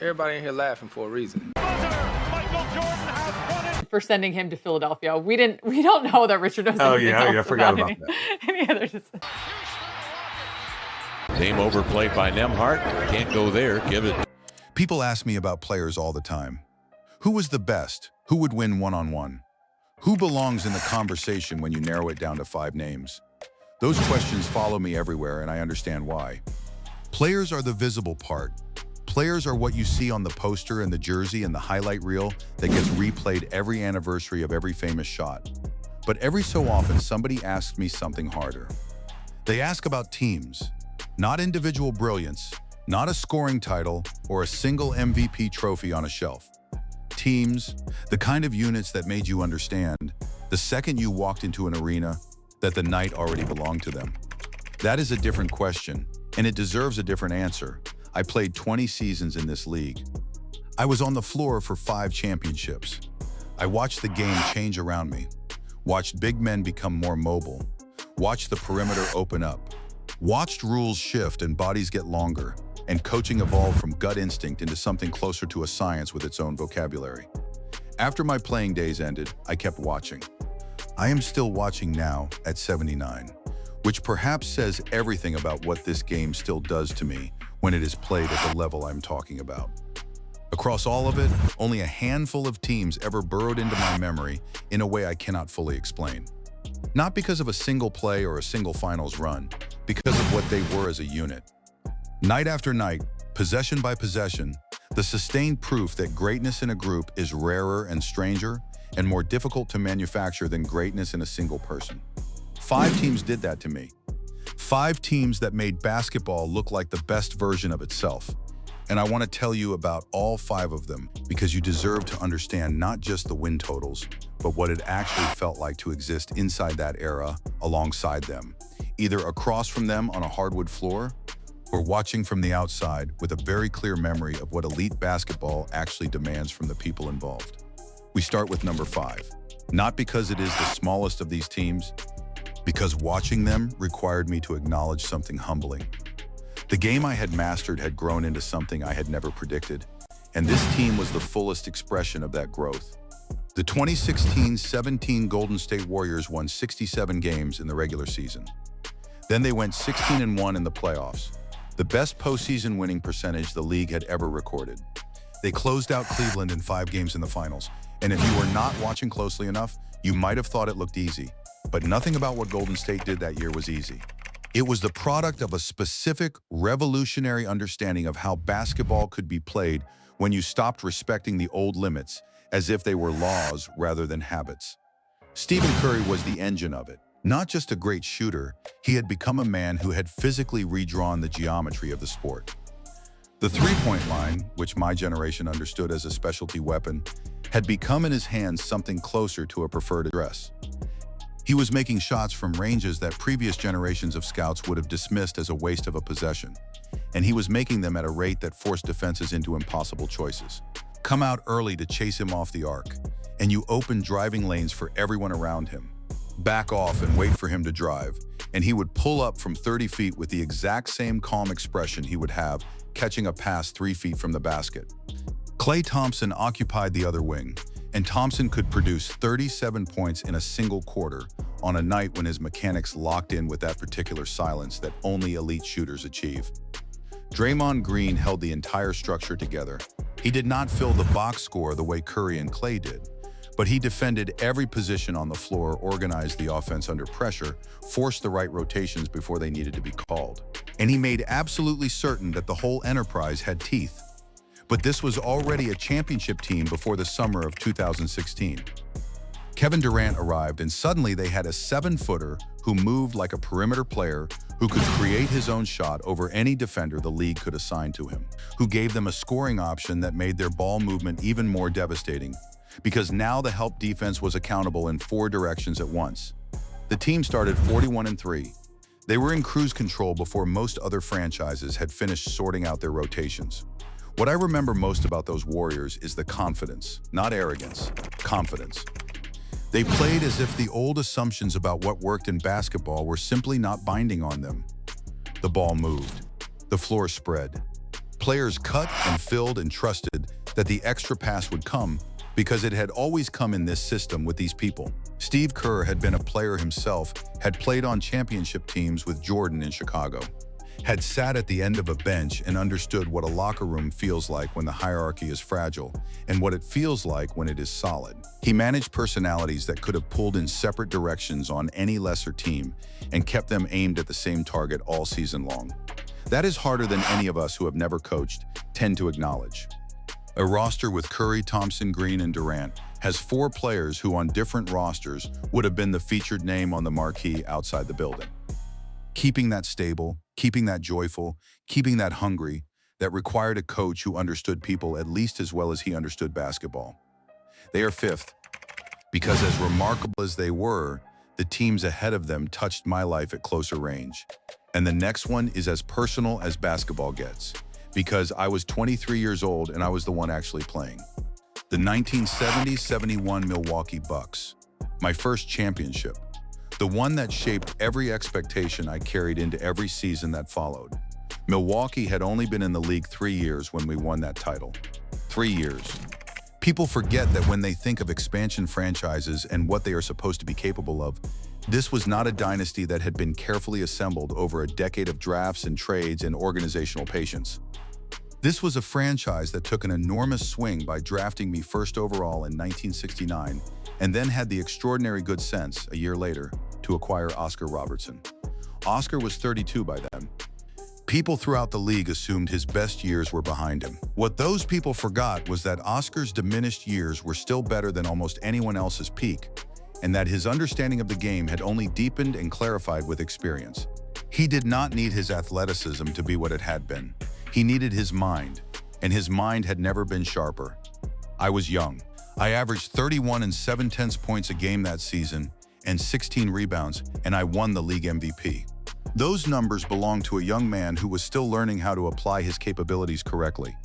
Everybody in here laughing for a reason. For sending him to Philadelphia. We don't know that Richard knows anything else I forgot about any other. Same overplay by Nembhard. Can't go there. Give it. People ask me about players all the time. Who was the best? Who would win one-on-one? Who belongs in the conversation when you narrow it down to 5 names? Those questions follow me everywhere, and I understand why. Players are the visible part. Players are what you see on the poster and the jersey and the highlight reel that gets replayed every anniversary of every famous shot. But every so often, somebody asks me something harder. They ask about teams, not individual brilliance, not a scoring title or a single MVP trophy on a shelf. Teams, the kind of units that made you understand, the second you walked into an arena, that the night already belonged to them. That is a different question, and it deserves a different answer. I played 20 seasons in this league. I was on the floor for 5 championships. I watched the game change around me, watched big men become more mobile, watched the perimeter open up, watched rules shift and bodies get longer, and coaching evolve from gut instinct into something closer to a science with its own vocabulary. After my playing days ended, I kept watching. I am still watching now at 79, which perhaps says everything about what this game still does to me when it is played at the level I'm talking about. Across all of it, only a handful of teams ever burrowed into my memory in a way I cannot fully explain. Not because of a single play or a single finals run, because of what they were as a unit. Night after night, possession by possession, the sustained proof that greatness in a group is rarer and stranger and more difficult to manufacture than greatness in a single person. 5 teams did that to me. 5 teams that made basketball look like the best version of itself. And I want to tell you about all 5 of them because you deserve to understand not just the win totals, but what it actually felt like to exist inside that era alongside them, either across from them on a hardwood floor or watching from the outside with a very clear memory of what elite basketball actually demands from the people involved. We start with number 5, not because it is the smallest of these teams, because watching them required me to acknowledge something humbling. The game I had mastered had grown into something I had never predicted, and this team was the fullest expression of that growth. The 2016-17 Golden State Warriors won 67 games in the regular season. Then they went 16-1 in the playoffs, the best postseason winning percentage the league had ever recorded. They closed out Cleveland in 5 games in the finals, and if you were not watching closely enough, you might have thought it looked easy. But nothing about what Golden State did that year was easy. It was the product of a specific, revolutionary understanding of how basketball could be played when you stopped respecting the old limits as if they were laws rather than habits. Stephen Curry was the engine of it. Not just a great shooter, he had become a man who had physically redrawn the geometry of the sport. The three-point line, which my generation understood as a specialty weapon, had become in his hands something closer to a preferred address. He was making shots from ranges that previous generations of scouts would have dismissed as a waste of a possession, and he was making them at a rate that forced defenses into impossible choices. Come out early to chase him off the arc, and you open driving lanes for everyone around him. Back off and wait for him to drive, and he would pull up from 30 feet with the exact same calm expression he would have catching a pass 3 feet from the basket. Klay Thompson occupied the other wing, and Thompson could produce 37 points in a single quarter on a night when his mechanics locked in with that particular silence that only elite shooters achieve. Draymond Green held the entire structure together. He did not fill the box score the way Curry and Klay did, but he defended every position on the floor, organized the offense under pressure, forced the right rotations before they needed to be called. And he made absolutely certain that the whole enterprise had teeth. But this was already a championship team before the summer of 2016. Kevin Durant arrived, and suddenly they had a 7-footer who moved like a perimeter player, who could create his own shot over any defender the league could assign to him, who gave them a scoring option that made their ball movement even more devastating, because now the help defense was accountable in 4 directions at once. The team started 41-3. They were in cruise control before most other franchises had finished sorting out their rotations. What I remember most about those Warriors is the confidence, not arrogance, confidence. They played as if the old assumptions about what worked in basketball were simply not binding on them. The ball moved. The floor spread. Players cut and filled and trusted that the extra pass would come because it had always come in this system with these people. Steve Kerr had been a player himself, had played on championship teams with Jordan in Chicago, had sat at the end of a bench and understood what a locker room feels like when the hierarchy is fragile and what it feels like when it is solid. He managed personalities that could have pulled in separate directions on any lesser team and kept them aimed at the same target all season long. That is harder than any of us who have never coached tend to acknowledge. A roster with Curry, Thompson, Green, and Durant has 4 players who on different rosters would have been the featured name on the marquee outside the building. Keeping that stable, keeping that joyful, keeping that hungry, that required a coach who understood people at least as well as he understood basketball. They are 5th, because as remarkable as they were, the teams ahead of them touched my life at closer range. And the next one is as personal as basketball gets, because I was 23 years old and I was the one actually playing. The 1970-71 Milwaukee Bucks, my first championship, the one that shaped every expectation I carried into every season that followed. Milwaukee had only been in the league 3 years when we won that title. 3 years. People forget that when they think of expansion franchises and what they are supposed to be capable of, this was not a dynasty that had been carefully assembled over a decade of drafts and trades and organizational patience. This was a franchise that took an enormous swing by drafting me first overall in 1969 and then had the extraordinary good sense, a year later, to acquire Oscar Robertson. Oscar was 32 by then. People throughout the league assumed his best years were behind him. What those people forgot was that Oscar's diminished years were still better than almost anyone else's peak, and that his understanding of the game had only deepened and clarified with experience. He did not need his athleticism to be what it had been. He needed his mind, and his mind had never been sharper. I was young. I averaged 31 and 7/10 points a game that season and 16 rebounds, and I won the league MVP. Those numbers belong to a young man who was still learning how to apply his capabilities correctly,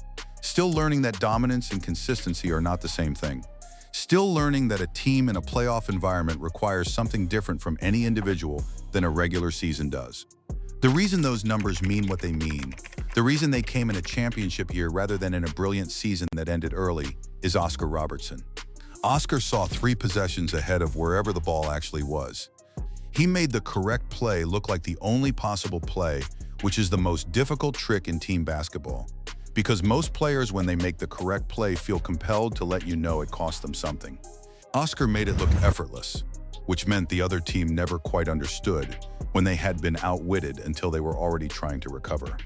still learning that dominance and consistency are not the same thing, still learning that a team in a playoff environment requires something different from any individual than a regular season does. The reason those numbers mean what they mean, the reason they came in a championship year rather than in a brilliant season that ended early, is Oscar Robertson. Oscar saw 3 possessions ahead of wherever the ball actually was. He made the correct play look like the only possible play, which is the most difficult trick in team basketball. Because most players, when they make the correct play, feel compelled to let you know it cost them something. Oscar made it look effortless, which meant the other team never quite understood when they had been outwitted until they were already trying to recover.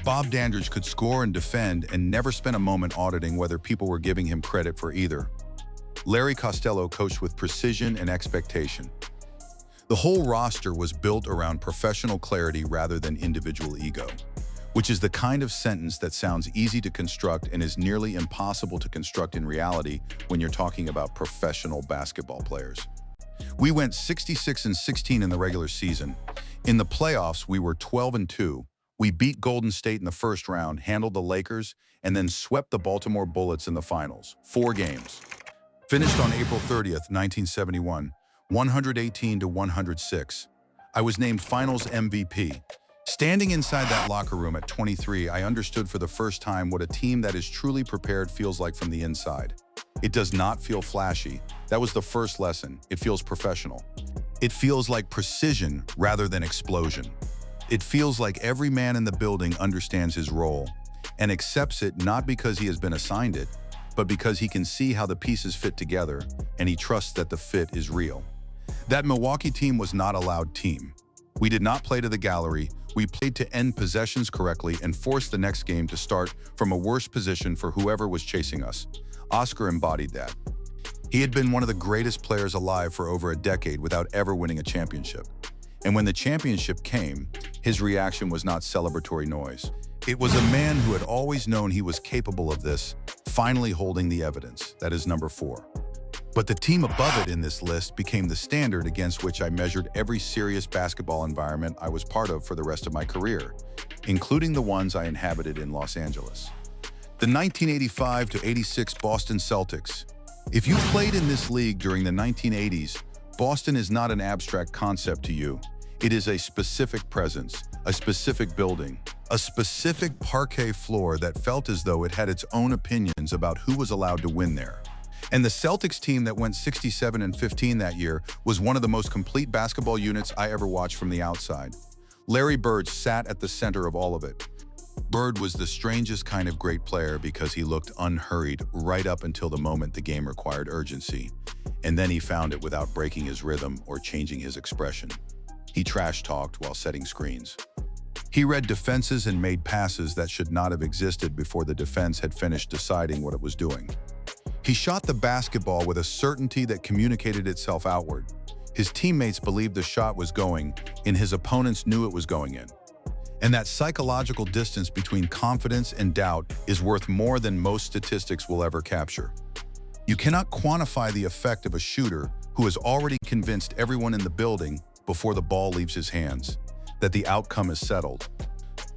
Bob Dandridge could score and defend and never spent a moment auditing whether people were giving him credit for either. Larry Costello coached with precision and expectation. The whole roster was built around professional clarity rather than individual ego, which is the kind of sentence that sounds easy to construct and is nearly impossible to construct in reality when you're talking about professional basketball players. We went 66 and 16 in the regular season. In the playoffs, we were 12 and 2. We beat Golden State in the first round, handled the Lakers, and then swept the Baltimore Bullets in the finals. 4 games. Finished on April 30th, 1971, 118 to 106. I was named Finals MVP. Standing inside that locker room at 23, I understood for the first time what a team that is truly prepared feels like from the inside. It does not feel flashy. That was the first lesson. It feels professional. It feels like precision rather than explosion. It feels like every man in the building understands his role and accepts it not because he has been assigned it, but because he can see how the pieces fit together and he trusts that the fit is real. That Milwaukee team was not a loud team. We did not play to the gallery. We played to end possessions correctly and force the next game to start from a worse position for whoever was chasing us. Oscar embodied that. He had been one of the greatest players alive for over a decade without ever winning a championship. And when the championship came, his reaction was not celebratory noise. It was a man who had always known he was capable of this, finally holding the evidence. That is number 4. But the team above it in this list became the standard against which I measured every serious basketball environment I was part of for the rest of my career, including the ones I inhabited in Los Angeles. The 1985 to 86 Boston Celtics. If you played in this league during the 1980s, Boston is not an abstract concept to you. It is a specific presence, a specific building, A specific parquet floor that felt as though it had its own opinions about who was allowed to win there. And the Celtics team that went 67-15 that year was one of the most complete basketball units I ever watched from the outside. Larry Bird sat at the center of all of it. Bird was the strangest kind of great player because he looked unhurried right up until the moment the game required urgency. And then he found it without breaking his rhythm or changing his expression. He trash-talked while setting screens. He read defenses and made passes that should not have existed before the defense had finished deciding what it was doing. He shot the basketball with a certainty that communicated itself outward. His teammates believed the shot was going, and his opponents knew it was going in. And that psychological distance between confidence and doubt is worth more than most statistics will ever capture. You cannot quantify the effect of a shooter who has already convinced everyone in the building before the ball leaves his hands that the outcome is settled.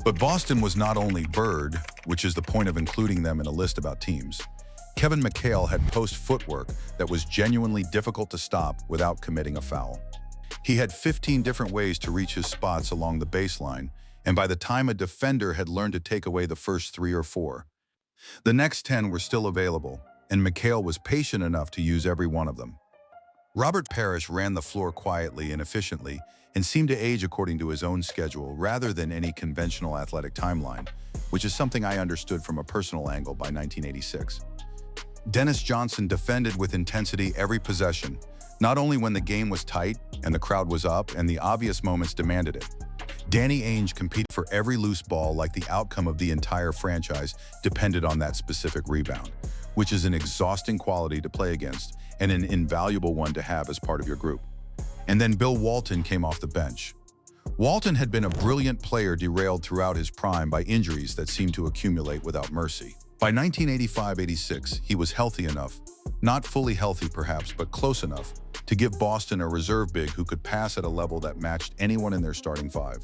But Boston was not only Bird, which is the point of including them in a list about teams. Kevin McHale had post footwork that was genuinely difficult to stop without committing a foul. He had 15 different ways to reach his spots along the baseline, and by the time a defender had learned to take away the first 3 or 4, the next 10 were still available, and McHale was patient enough to use every one of them. Robert Parrish ran the floor quietly and efficiently and seemed to age according to his own schedule rather than any conventional athletic timeline, which is something I understood from a personal angle by 1986. Dennis Johnson defended with intensity every possession, not only when the game was tight and the crowd was up and the obvious moments demanded it. Danny Ainge competed for every loose ball like the outcome of the entire franchise depended on that specific rebound, which is an exhausting quality to play against and an invaluable one to have as part of your group. And then Bill Walton came off the bench. Walton had been a brilliant player derailed throughout his prime by injuries that seemed to accumulate without mercy. By 1985-86, he was healthy enough, not fully healthy perhaps, but close enough, to give Boston a reserve big who could pass at a level that matched anyone in their starting 5,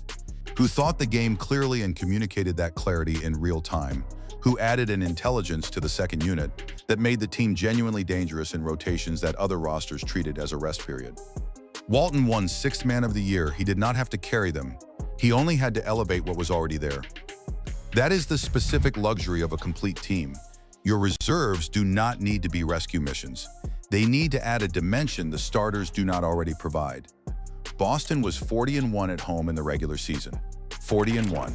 who thought the game clearly and communicated that clarity in real time, who added an intelligence to the second unit that made the team genuinely dangerous in rotations that other rosters treated as a rest period. Walton won 6th Man of the Year. He did not have to carry them. He only had to elevate what was already there. That is the specific luxury of a complete team. Your reserves do not need to be rescue missions. They need to add a dimension the starters do not already provide. Boston was 40-1 at home in the regular season. 40-1.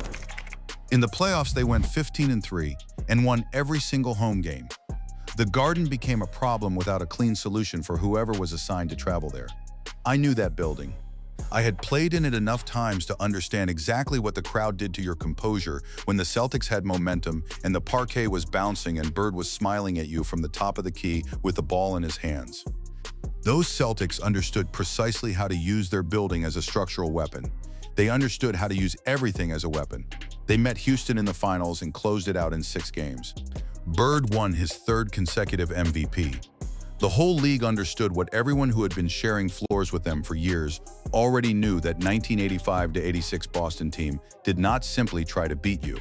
In the playoffs, they went 15-3 and won every single home game. The Garden became a problem without a clean solution for whoever was assigned to travel there. I knew that building. I had played in it enough times to understand exactly what the crowd did to your composure when the Celtics had momentum and the parquet was bouncing and Bird was smiling at you from the top of the key with the ball in his hands. Those Celtics understood precisely how to use their building as a structural weapon. They understood how to use everything as a weapon. They met Houston in the finals and closed it out in 6 games. Bird won his 3rd consecutive MVP. The whole league understood what everyone who had been sharing floors with them for years already knew, that 1985-86 Boston team did not simply try to beat you.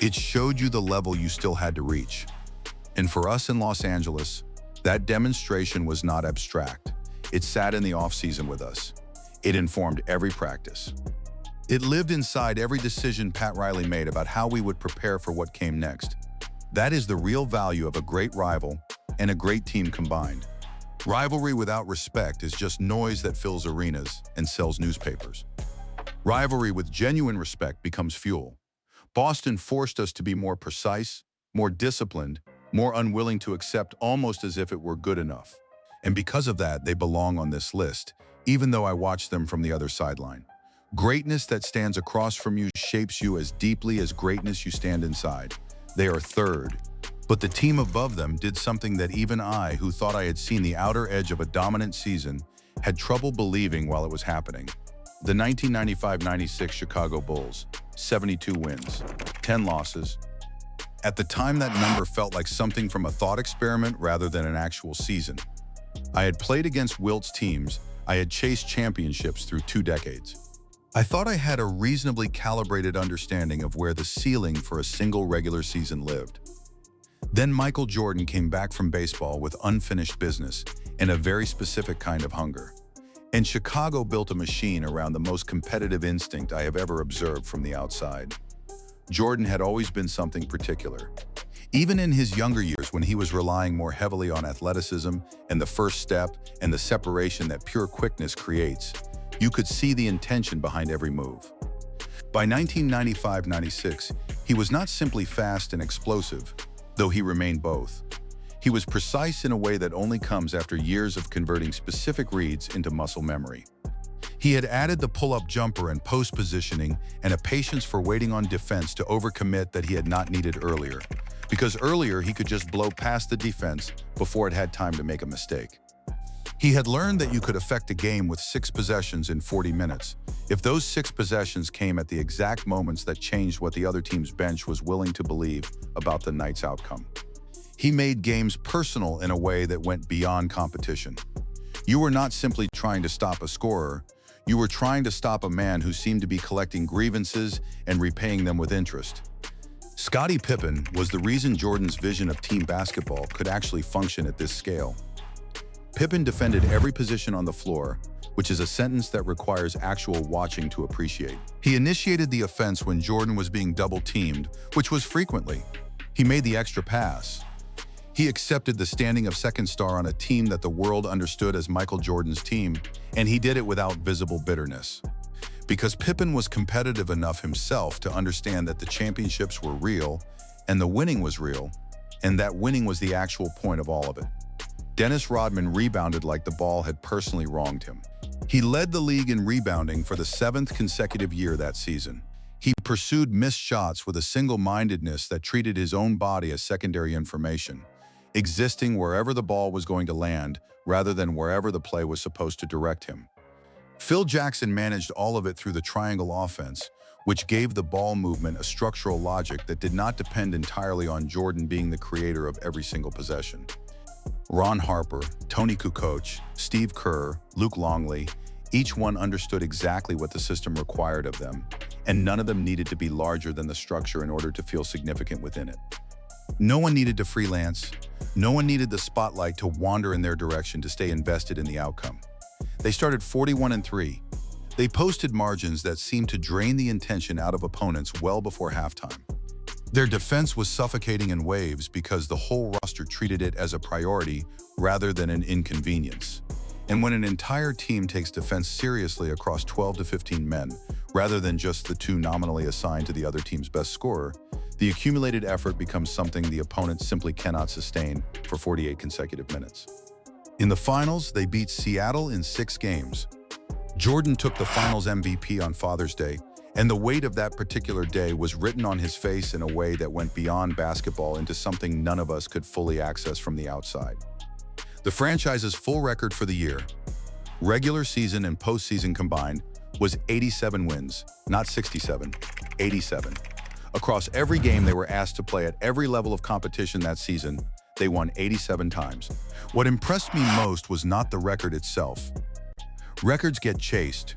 It showed you the level you still had to reach. And for us in Los Angeles, that demonstration was not abstract. It sat in the off-season with us. It informed every practice. It lived inside every decision Pat Riley made about how we would prepare for what came next. That is the real value of a great rival and a great team combined. Rivalry without respect is just noise that fills arenas and sells newspapers. Rivalry with genuine respect becomes fuel. Boston forced us to be more precise, more disciplined, more unwilling to accept almost as if it were good enough. And because of that, they belong on this list, even though I watch them from the other sideline. Greatness that stands across from you shapes you as deeply as greatness you stand inside. They are 3rd. But the team above them did something that even I, who thought I had seen the outer edge of a dominant season, had trouble believing while it was happening. The 1995-96 Chicago Bulls, 72 wins, 10 losses. At the time, that number felt like something from a thought experiment rather than an actual season. I had played against Wilt's teams. I had chased championships through 2 decades. I thought I had a reasonably calibrated understanding of where the ceiling for a single regular season lived. Then Michael Jordan came back from baseball with unfinished business and a very specific kind of hunger. And Chicago built a machine around the most competitive instinct I have ever observed from the outside. Jordan had always been something particular. Even in his younger years, when he was relying more heavily on athleticism and the first step and the separation that pure quickness creates, you could see the intention behind every move. By 1995-96, he was not simply fast and explosive, though he remained both. He was precise in a way that only comes after years of converting specific reads into muscle memory. He had added the pull-up jumper and post positioning and a patience for waiting on defense to overcommit that he had not needed earlier, because earlier he could just blow past the defense before it had time to make a mistake. He had learned that you could affect a game with 6 possessions in 40 minutes, if those 6 possessions came at the exact moments that changed what the other team's bench was willing to believe about the night's outcome. He made games personal in a way that went beyond competition. You were not simply trying to stop a scorer, you were trying to stop a man who seemed to be collecting grievances and repaying them with interest. Scottie Pippen was the reason Jordan's vision of team basketball could actually function at this scale. Pippen defended every position on the floor, which is a sentence that requires actual watching to appreciate. He initiated the offense when Jordan was being double-teamed, which was frequently. He made the extra pass. He accepted the standing of second star on a team that the world understood as Michael Jordan's team, and he did it without visible bitterness. Because Pippen was competitive enough himself to understand that the championships were real, and the winning was real, and that winning was the actual point of all of it. Dennis Rodman rebounded like the ball had personally wronged him. He led the league in rebounding for the 7th consecutive year that season. He pursued missed shots with a single-mindedness that treated his own body as secondary information, existing wherever the ball was going to land rather than wherever the play was supposed to direct him. Phil Jackson managed all of it through the triangle offense, which gave the ball movement a structural logic that did not depend entirely on Jordan being the creator of every single possession. Ron Harper, Tony Kukoc, Steve Kerr, Luke Longley, each one understood exactly what the system required of them, and none of them needed to be larger than the structure in order to feel significant within it. No one needed to freelance. No one needed the spotlight to wander in their direction to stay invested in the outcome. They started 41-3. They posted margins that seemed to drain the intention out of opponents well before halftime. Their defense was suffocating in waves because the whole roster treated it as a priority rather than an inconvenience. And when an entire team takes defense seriously across 12 to 15 men, rather than just the 2 nominally assigned to the other team's best scorer, the accumulated effort becomes something the opponent simply cannot sustain for 48 consecutive minutes. In the finals, they beat Seattle in 6 games. Jordan took the finals MVP on Father's Day, and the weight of that particular day was written on his face in a way that went beyond basketball into something none of us could fully access from the outside. The franchise's full record for the year, regular season and postseason combined, was 87 wins, not 67, 87. Across every game they were asked to play at every level of competition that season, they won 87 times. What impressed me most was not the record itself. Records get chased.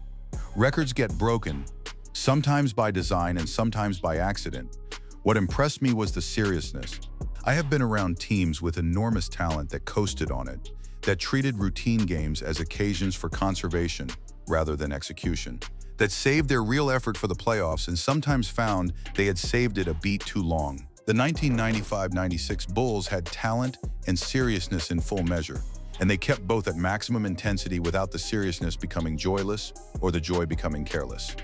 Records get broken, sometimes by design and sometimes by accident. What impressed me was the seriousness. I have been around teams with enormous talent that coasted on it, that treated routine games as occasions for conservation rather than execution, that saved their real effort for the playoffs and sometimes found they had saved it a beat too long. The 1995-96 Bulls had talent and seriousness in full measure, and they kept both at maximum intensity without the seriousness becoming joyless or the joy becoming careless.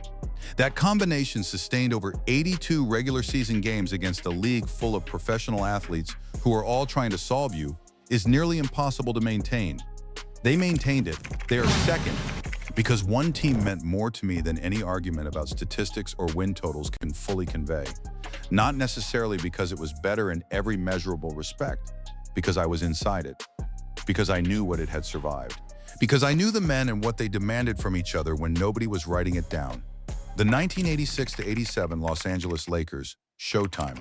That combination sustained over 82 regular season games against a league full of professional athletes who are all trying to solve you is nearly impossible to maintain. They maintained it. They are second because one team meant more to me than any argument about statistics or win totals can fully convey. Not necessarily because it was better in every measurable respect, because I was inside it, because I knew what it had survived, because I knew the men and what they demanded from each other when nobody was writing it down. The 1986-87 Los Angeles Lakers Showtime.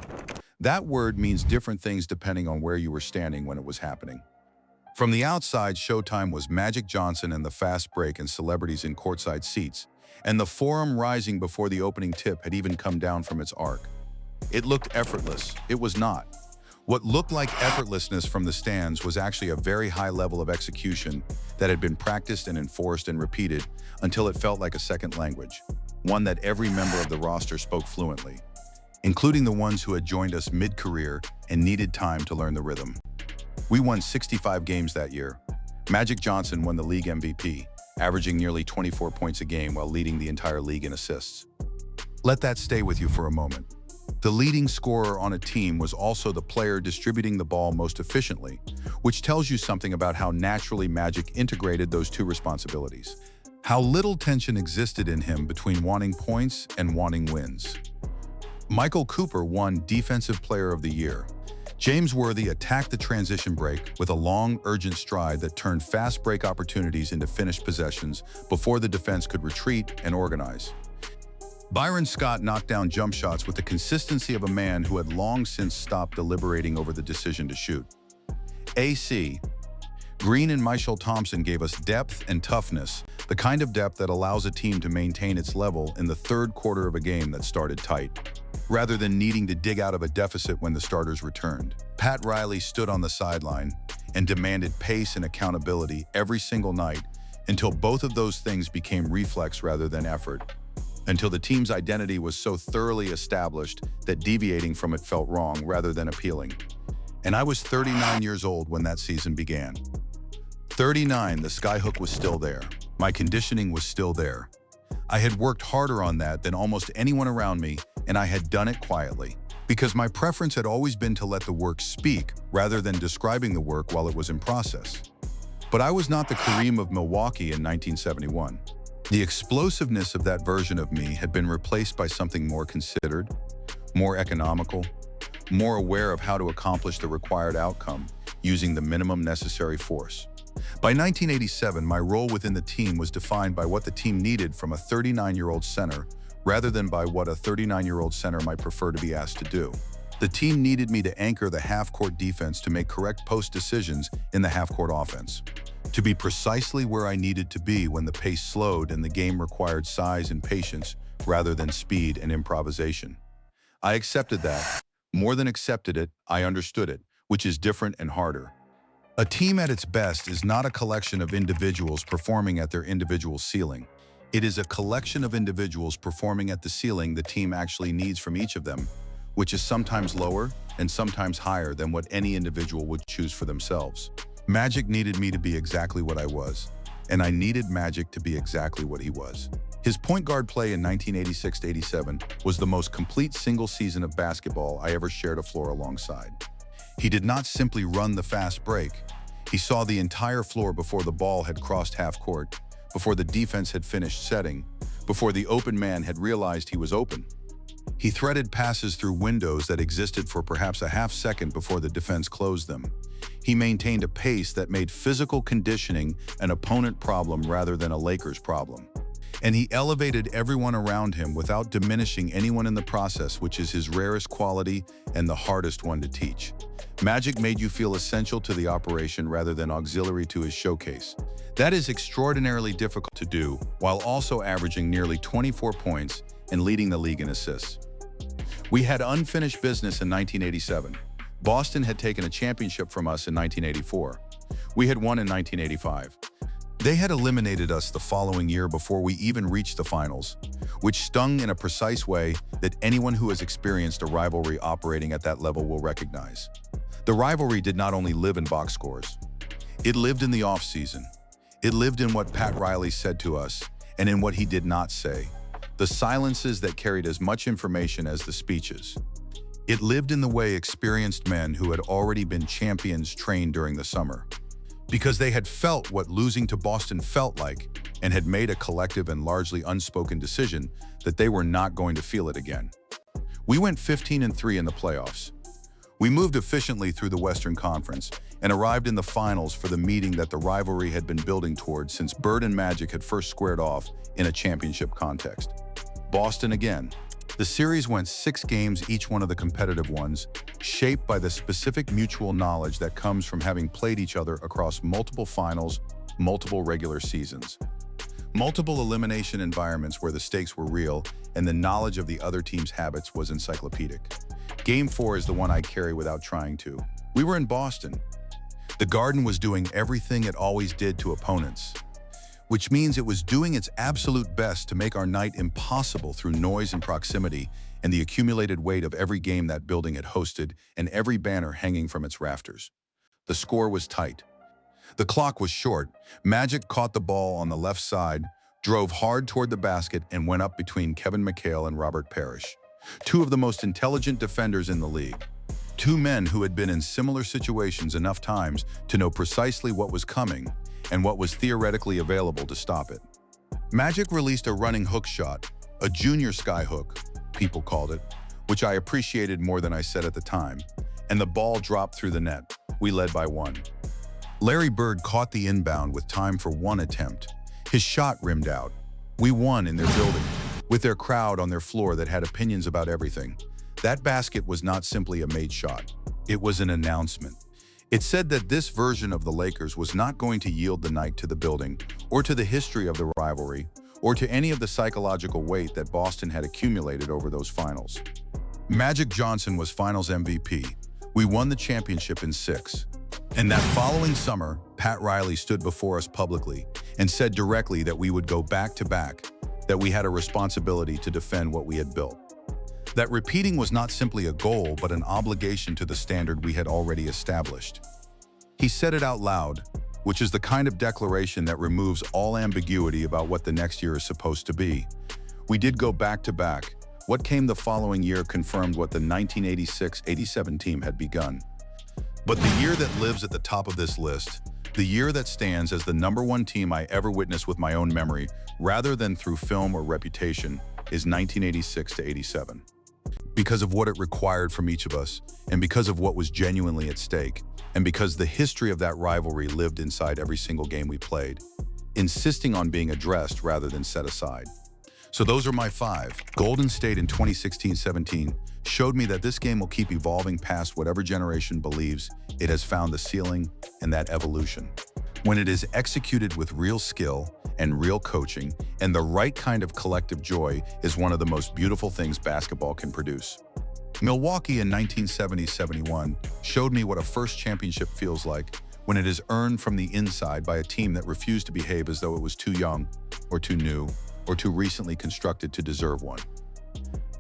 That word means different things depending on where you were standing when it was happening. From the outside, Showtime was Magic Johnson and the fast break and celebrities in courtside seats, and the forum rising before the opening tip had even come down from its arc. It looked effortless. It was not. What looked like effortlessness from the stands was actually a very high level of execution that had been practiced and enforced and repeated until it felt like a second language, one that every member of the roster spoke fluently. including the ones who had joined us mid-career and needed time to learn the rhythm. We won 65 games that year. Magic Johnson won the league MVP, averaging nearly 24 points a game while leading the entire league in assists. Let that stay with you for a moment. The leading scorer on a team was also the player distributing the ball most efficiently, which tells you something about how naturally Magic integrated those two responsibilities. How little tension existed in him between wanting points and wanting wins. Michael Cooper won Defensive Player of the Year. James Worthy attacked the transition break with a long, urgent stride that turned fast break opportunities into finished possessions before the defense could retreat and organize. Byron Scott knocked down jump shots with the consistency of a man who had long since stopped deliberating over the decision to shoot. AC. Green and Mychal Thompson gave us depth and toughness, the kind of depth that allows a team to maintain its level in the third quarter of a game that started tight, rather than needing to dig out of a deficit when the starters returned. Pat Riley stood on the sideline and demanded pace and accountability every single night until both of those things became reflex rather than effort, until the team's identity was so thoroughly established that deviating from it felt wrong rather than appealing. And I was 39 years old when that season began. 39, the skyhook was still there. My conditioning was still there. I had worked harder on that than almost anyone around me, and I had done it quietly, because my preference had always been to let the work speak rather than describing the work while it was in process. But I was not the Kareem of Milwaukee in 1971. The explosiveness of that version of me had been replaced by something more considered, more economical, more aware of how to accomplish the required outcome using the minimum necessary force. By 1987, my role within the team was defined by what the team needed from a 39-year-old center rather than by what a 39-year-old center might prefer to be asked to do. The team needed me to anchor the half-court defense to make correct post decisions in the half-court offense, to be precisely where I needed to be when the pace slowed and the game required size and patience rather than speed and improvisation. I accepted that. More than accepted it, I understood it, which is different and harder. A team at its best is not a collection of individuals performing at their individual ceiling. It is a collection of individuals performing at the ceiling the team actually needs from each of them, which is sometimes lower and sometimes higher than what any individual would choose for themselves. Magic needed me to be exactly what I was, and I needed Magic to be exactly what he was. His point guard play in 1986-87 was the most complete single season of basketball I ever shared a floor alongside. He did not simply run the fast break. He saw the entire floor before the ball had crossed half court, before the defense had finished setting, before the open man had realized he was open. He threaded passes through windows that existed for perhaps a half second before the defense closed them. He maintained a pace that made physical conditioning an opponent problem rather than a Lakers problem. And he elevated everyone around him without diminishing anyone in the process, which is his rarest quality and the hardest one to teach. Magic made you feel essential to the operation rather than auxiliary to his showcase. That is extraordinarily difficult to do while also averaging nearly 24 points and leading the league in assists. We had unfinished business in 1987. Boston had taken a championship from us in 1984. We had won in 1985. They had eliminated us the following year before we even reached the finals, which stung in a precise way that anyone who has experienced a rivalry operating at that level will recognize. The rivalry did not only live in box scores. It lived in the offseason. It lived in what Pat Riley said to us and in what he did not say, the silences that carried as much information as the speeches. It lived in the way experienced men who had already been champions trained during the summer, because they had felt what losing to Boston felt like and had made a collective and largely unspoken decision that they were not going to feel it again. We went 15-3 in the playoffs. We moved efficiently through the Western Conference and arrived in the finals for the meeting that the rivalry had been building towards since Bird and Magic had first squared off in a championship context. Boston again. The series went 6 games, each one of the competitive ones, shaped by the specific mutual knowledge that comes from having played each other across multiple finals, multiple regular seasons, multiple elimination environments where the stakes were real and the knowledge of the other team's habits was encyclopedic. Game 4 is the one I carry without trying to. We were in Boston. The Garden was doing everything it always did to opponents. which means it was doing its absolute best to make our night impossible through noise and proximity and the accumulated weight of every game that building had hosted and every banner hanging from its rafters. The score was tight. The clock was short. Magic caught the ball on the left side, drove hard toward the basket, and went up between Kevin McHale and Robert Parrish, two of the most intelligent defenders in the league. Two men who had been in similar situations enough times to know precisely what was coming and what was theoretically available to stop it. Magic released a running hook shot, a junior skyhook, people called it, which I appreciated more than I said at the time, and the ball dropped through the net. We led by 1. Larry Bird caught the inbound with time for 1 attempt. His shot rimmed out. We won in their building, with their crowd on their floor that had opinions about everything. That basket was not simply a made shot. It was an announcement. It said that this version of the Lakers was not going to yield the night to the building, or to the history of the rivalry, or to any of the psychological weight that Boston had accumulated over those finals. Magic Johnson was Finals MVP. We won the championship in 6. And that following summer, Pat Riley stood before us publicly and said directly that we would go back to back, that we had a responsibility to defend what we had built. That repeating was not simply a goal, but an obligation to the standard we had already established. He said it out loud, which is the kind of declaration that removes all ambiguity about what the next year is supposed to be. We did go back to back. What came the following year confirmed what the 1986-87 team had begun. But the year that lives at the top of this list, the year that stands as the #1 team I ever witnessed with my own memory, rather than through film or reputation, is 1986-87. Because of what it required from each of us, and because of what was genuinely at stake, and because the history of that rivalry lived inside every single game we played, insisting on being addressed rather than set aside. So those are my 5. Golden State in 2016-17 showed me that this game will keep evolving past whatever generation believes it has found the ceiling and that evolution. When it is executed with real skill and real coaching and the right kind of collective joy is one of the most beautiful things basketball can produce. Milwaukee in 1970-71 showed me what a first championship feels like when it is earned from the inside by a team that refused to behave as though it was too young or too new or too recently constructed to deserve one.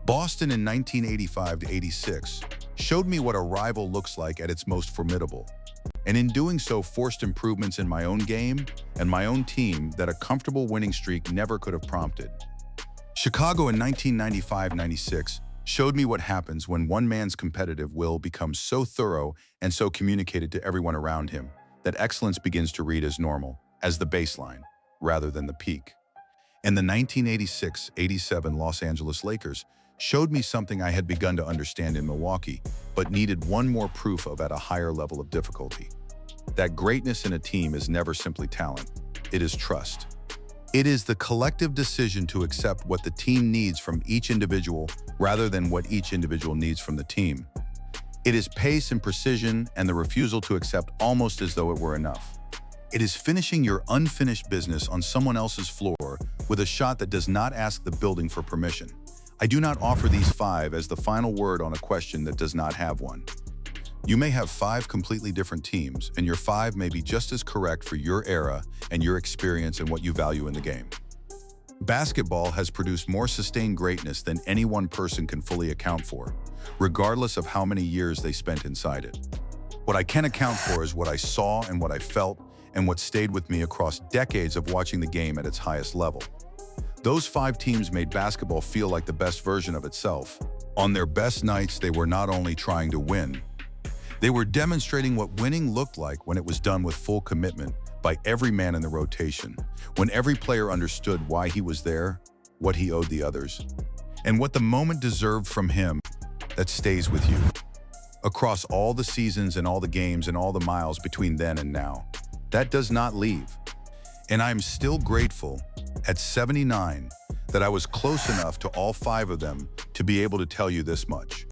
Boston in 1985-86 showed me what a rival looks like at its most formidable, and in doing so forced improvements in my own game and my own team that a comfortable winning streak never could have prompted. Chicago in 1995-96 showed me what happens when one man's competitive will becomes so thorough and so communicated to everyone around him that excellence begins to read as normal, as the baseline, rather than the peak. And the 1986-87 Los Angeles Lakers showed me something I had begun to understand in Milwaukee, but needed one more proof of at a higher level of difficulty. That greatness in a team is never simply talent, it is trust. It is the collective decision to accept what the team needs from each individual rather than what each individual needs from the team. It is pace and precision and the refusal to accept almost as though it were enough. It is finishing your unfinished business on someone else's floor with a shot that does not ask the building for permission. I do not offer these 5 as the final word on a question that does not have one. You may have 5 completely different teams, and your 5 may be just as correct for your era and your experience and what you value in the game. Basketball has produced more sustained greatness than any one person can fully account for, regardless of how many years they spent inside it. What I can account for is what I saw and what I felt and what stayed with me across decades of watching the game at its highest level. Those 5 teams made basketball feel like the best version of itself. On their best nights, they were not only trying to win, they were demonstrating what winning looked like when it was done with full commitment by every man in the rotation, when every player understood why he was there, what he owed the others, and what the moment deserved from him that stays with you. Across all the seasons and all the games and all the miles between then and now, that does not leave. And I am still grateful at 79 that I was close enough to all 5 of them to be able to tell you this much.